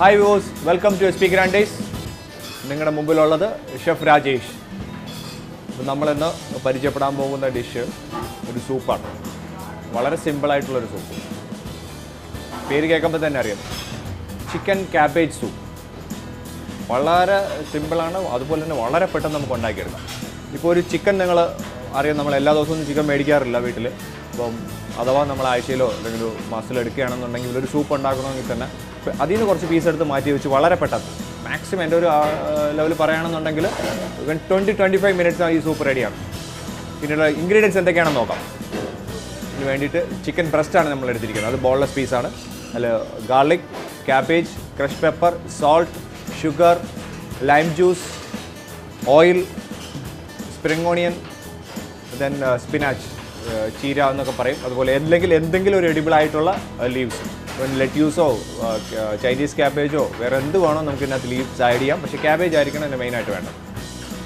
Hi viewers, welcome to SP Grand Days. നിങ്ങളുടെ മുമ്പിലുള്ളത് chef Rajesh. അപ്പോൾ നമ്മളിന്ന് പരിചയപ്പെടാൻ പോകുന്ന ഡിഷ് ഒരു സൂപ്പാണ്. വളരെ സിമ്പിളായിട്ടുള്ളൊരു സൂപ്പ്. പേര് കേൾക്കുമ്പോൾ തന്നെ അറിയാം, ചിക്കൻ ക്യാബേജ് സൂപ്പ്. വളരെ സിമ്പിളാണ്, അതുപോലെ തന്നെ വളരെ പെട്ടെന്ന് നമുക്ക് ഉണ്ടാക്കിയെടുക്കാം. ഇപ്പോൾ ഒരു ചിക്കൻ നിങ്ങൾ അറിയാം, നമ്മൾ എല്ലാ ദിവസവും ചിക്കൻ മേടിക്കാറില്ല വീട്ടിൽ. അപ്പം അഥവാ നമ്മൾ ആഴ്ചയിലോ അല്ലെങ്കിൽ മാസത്തിലോ എടുക്കുകയാണെന്നുണ്ടെങ്കിൽ ഒരു സൂപ്പ് ഉണ്ടാക്കണമെങ്കിൽ തന്നെ അതിൽ നിന്ന് കുറച്ച് പീസ് എടുത്ത് മാറ്റി വെച്ച് വളരെ പെട്ടെന്ന്, മാക്സിമം എൻ്റെ ഒരു ലെവൽ പറയുകയാണെന്നുണ്ടെങ്കിൽ 20-25 മിനിറ്റ്സ് ഈ സൂപ്പ് റെഡിയാണ്. പിന്നീട് ഇൻഗ്രീഡിയൻസ് എന്തൊക്കെയാണെന്ന് നോക്കാം. ഇതിന് വേണ്ടിയിട്ട് ചിക്കൻ ബ്രസ്റ്റാണ് നമ്മൾ എടുത്തിരിക്കുന്നത്. അത് ബോൺലെസ് പീസാണ്. അതിൽ garlic, cabbage, crush pepper, salt, sugar, lime juice, oil, spring onion, then spinach, ചീര എന്നൊക്കെ പറയും. അതുപോലെ എന്തെങ്കിലും ഒരു എഡിബിൾ ആയിട്ടുള്ള ലീവ്സ്, ലെറ്റ്യൂസോ ചൈനീസ് ക്യാബേജോ വേറെ എന്ത് വേണോ നമുക്ക് ഇതിനകത്ത് ലീവ്സ് ആഡ് ചെയ്യാം. പക്ഷേ ക്യാബേജ് ആയിരിക്കണം എൻ്റെ മെയിനായിട്ട് വേണ്ടത്.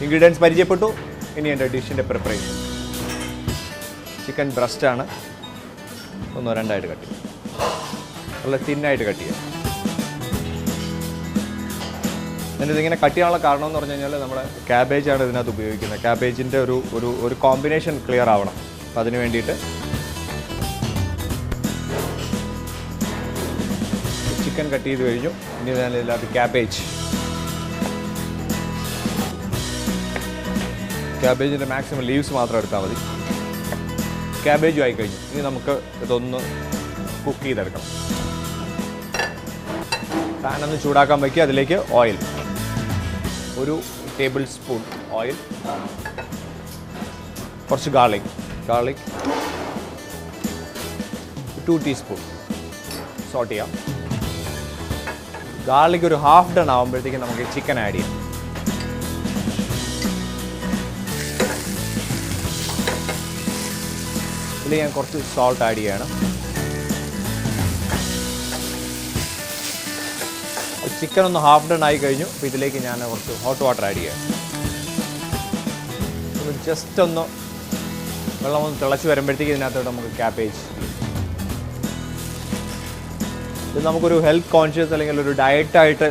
ഇൻഗ്രീഡിയൻസ് പരിചയപ്പെട്ടു. ഇനി എൻ്റെ ഡിഷിൻ്റെ പ്രിപ്പറേഷൻ. ചിക്കൻ ബ്രസ്റ്റാണ്. ഒന്നോ രണ്ടായിട്ട് കട്ട് ചെയ്യാം, നല്ല തിന്നായിട്ട് കട്ട് ചെയ്യാം. ഇതിങ്ങനെ കട്ട് ചെയ്യാനുള്ള കാരണം എന്ന് പറഞ്ഞു കഴിഞ്ഞാൽ നമ്മുടെ ക്യാബേജാണ് ഇതിനകത്ത് ഉപയോഗിക്കുന്നത്. ക്യാബേജിൻ്റെ ഒരു കോമ്പിനേഷൻ ക്ലിയർ ആവണം. അപ്പോൾ അതിന് വേണ്ടിയിട്ട് ചിക്കൻ കട്ട് ചെയ്ത് കഴിഞ്ഞു. ഇനി ഞാൻ ഇതിനകത്ത് ക്യാബേജിൻ്റെ മാക്സിമം ലീവ്സ് മാത്രം എടുത്താൽ മതി. ക്യാബേജും ആയി കഴിഞ്ഞു. ഇനി നമുക്ക് ഇതൊന്ന് കുക്ക് ചെയ്തെടുക്കണം. പാനൊന്ന് ചൂടാക്കാൻ വയ്ക്കുക. അതിലേക്ക് ഓയിൽ, 1 ടേബിൾ സ്പൂൺ ഓയിൽ, കുറച്ച് ഗാർലിക് 2 ടീസ്പൂൺ സോട്ട് ചെയ്യാം. ഗാർലിക് ഒരു ഹാഫ് ഡൺ ആകുമ്പോഴത്തേക്കും നമുക്ക് ചിക്കൻ ആഡ് ചെയ്യാം. ഇതിൽ ഞാൻ കുറച്ച് സോൾട്ട് ആഡ് ചെയ്യണം. ചിക്കൻ ഒന്ന് ഹാഫ് ഡൺ ആയി കഴിഞ്ഞു. അപ്പോൾ ഇതിലേക്ക് ഞാൻ കുറച്ച് ഹോട്ട് വാട്ടർ ആഡ് ചെയ്യാം. ജസ്റ്റ് ഒന്ന് വെള്ളം ഒന്ന് തിളച്ച് വരുമ്പോഴത്തേക്ക് ഇതിനകത്തോട്ട് നമുക്ക് ക്യാബേജ്. ഇത് നമുക്കൊരു ഹെൽത്ത് കോൺഷ്യസ് അല്ലെങ്കിൽ ഒരു ഡയറ്റായിട്ട്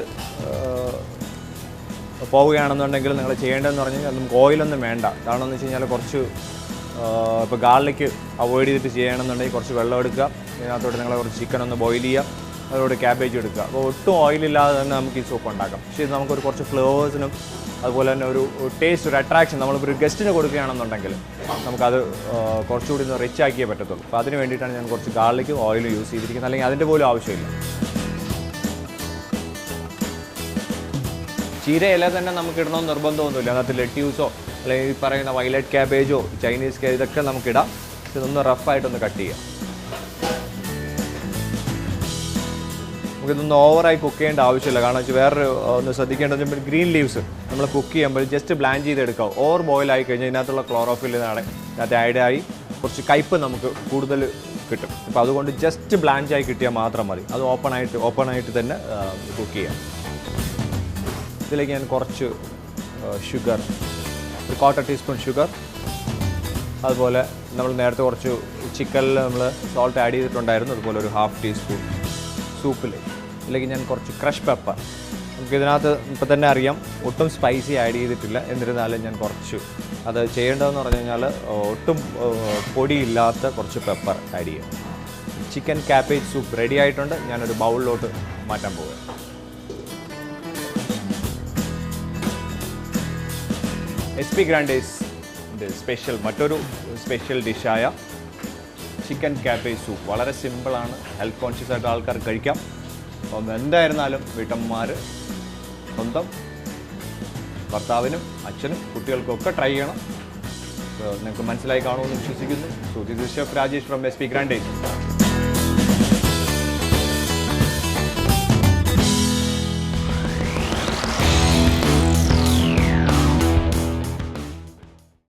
പോവുകയാണെന്നുണ്ടെങ്കിൽ നിങ്ങൾ ചെയ്യേണ്ടതെന്ന് പറഞ്ഞു കഴിഞ്ഞാൽ നമുക്ക് ഓയിലൊന്നും വേണ്ട. കാരണമെന്ന് വെച്ച് കഴിഞ്ഞാൽ കുറച്ച് ഇപ്പോൾ ഗാർലിക്ക് അവോയ്ഡ് ചെയ്തിട്ട് ചെയ്യണമെന്നുണ്ടെങ്കിൽ കുറച്ച് വെള്ളം എടുക്കുക. ഇതിനകത്തോട്ട് നിങ്ങൾ കുറച്ച് ചിക്കൻ ഒന്ന് ബോയിൽ ചെയ്യുക. അതോടെ ക്യാബേജ് എടുക്കുക. അപ്പോൾ ഒട്ടും ഓയിലില്ലാതെ തന്നെ നമുക്ക് ഈ സൂപ്പ് ഉണ്ടാക്കാം. പക്ഷേ ഇത് നമുക്കൊരു കുറച്ച് ഫ്ലേവേഴ്സിനും അതുപോലെ തന്നെ ഒരു ടേസ്റ്റ്, ഒരു അട്രാക്ഷൻ, നമ്മളിപ്പോൾ ഒരു ഗസ്റ്റിന് കൊടുക്കുകയാണെന്നുണ്ടെങ്കിൽ നമുക്കത് കുറച്ചുകൂടി ഒന്ന് റിച്ച് ആക്കിയേ പറ്റത്തുള്ളൂ. അപ്പോൾ അതിന് വേണ്ടിയിട്ടാണ് ഞാൻ കുറച്ച് ഗാർലിക്കും ഓയിലും യൂസ് ചെയ്തിരിക്കുന്നത്. അല്ലെങ്കിൽ അതിൻ്റെ പോലും ആവശ്യമില്ല. ചീരയില തന്നെ നമുക്ക് ഇടണമെന്ന് നിർബന്ധമൊന്നുമില്ല. അതിനകത്ത് ലെറ്റ്യൂസോ അല്ലെങ്കിൽ ഈ പറയുന്ന വയലറ്റ് ക്യാബേജോ ചൈനീസ് ക്യാബേജ് ഇതൊക്കെ നമുക്കിടാം. ഇതൊന്ന് റഫായിട്ടൊന്ന് കട്ട് ചെയ്യാം. നമുക്കിതൊന്നും ഓവറായി കുക്ക് ചെയ്യേണ്ട ആവശ്യമില്ല. കാരണം വെച്ചാൽ വേറൊരു ഒന്ന് ശ്രദ്ധിക്കേണ്ടത്, ഗ്രീൻ ലീവ്സ് നമ്മൾ കുക്ക് ചെയ്യുമ്പോൾ ജസ്റ്റ് ബ്ലാൻഡ് ചെയ്തെടുക്കാം. ഓവർ ബോയിൽ ആയി കഴിഞ്ഞാൽ ഇതിനകത്തുള്ള ക്ലോറോഫില്ലാണ് ഇതിനകത്ത് ആഡായി കുറച്ച് കയ്പ്പ് നമുക്ക് കൂടുതൽ കിട്ടും. അപ്പോൾ അതുകൊണ്ട് ജസ്റ്റ് ബ്ലാൻഡായി കിട്ടിയാൽ മാത്രം മതി. അത് ഓപ്പണായിട്ട് തന്നെ കുക്ക് ചെയ്യാം. ഇതിലേക്ക് ഞാൻ കുറച്ച് ഷുഗർ, ഒരു 1/4 ടീസ്പൂൺ ഷുഗർ, അതുപോലെ നമ്മൾ നേരത്തെ കുറച്ച് ചിക്കനിൽ നമ്മൾ സോൾട്ട് ആഡ് ചെയ്തിട്ടുണ്ടായിരുന്നു. അതുപോലെ ഒരു 1/2 ടീസ്പൂൺ ഇതിലേക്ക് ഞാൻ കുറച്ച് ക്രഷ് പെപ്പർ. നമുക്കിതിനകത്ത് ഇപ്പം തന്നെ അറിയാം ഒട്ടും സ്പൈസി ആഡ് ചെയ്തിട്ടില്ല. എന്നിരുന്നാലും ഞാൻ കുറച്ച് അത് ചെയ്യേണ്ടതെന്ന് പറഞ്ഞു കഴിഞ്ഞാൽ ഒട്ടും പൊടിയില്ലാത്ത കുറച്ച് പെപ്പർ ആഡ് ചെയ്യാം. ചിക്കൻ ക്യാബേജ് സൂപ്പ് റെഡി ആയിട്ടുണ്ട്. ഞാനൊരു ബൗളിലോട്ട് മാറ്റാൻ പോവുക. SP Grand Days മറ്റൊരു സ്പെഷ്യൽ ഡിഷായ ചിക്കൻ ക്യാബേജ് സൂപ്പ് വളരെ സിമ്പിളാണ്. ഹെൽത്ത് കോൺഷ്യസ് ആയിട്ട് ആൾക്കാർ കഴിക്കാം. അപ്പം എന്തായിരുന്നാലും വീട്ടമ്മമാർ സ്വന്തം ഭർത്താവിനും അച്ഛനും കുട്ടികൾക്കൊക്കെ ട്രൈ ചെയ്യണം. നിങ്ങൾക്ക് മനസ്സിലായി കാണുമെന്ന് വിശ്വസിക്കുന്നു. So this is chef Rajesh from SP Grand Days.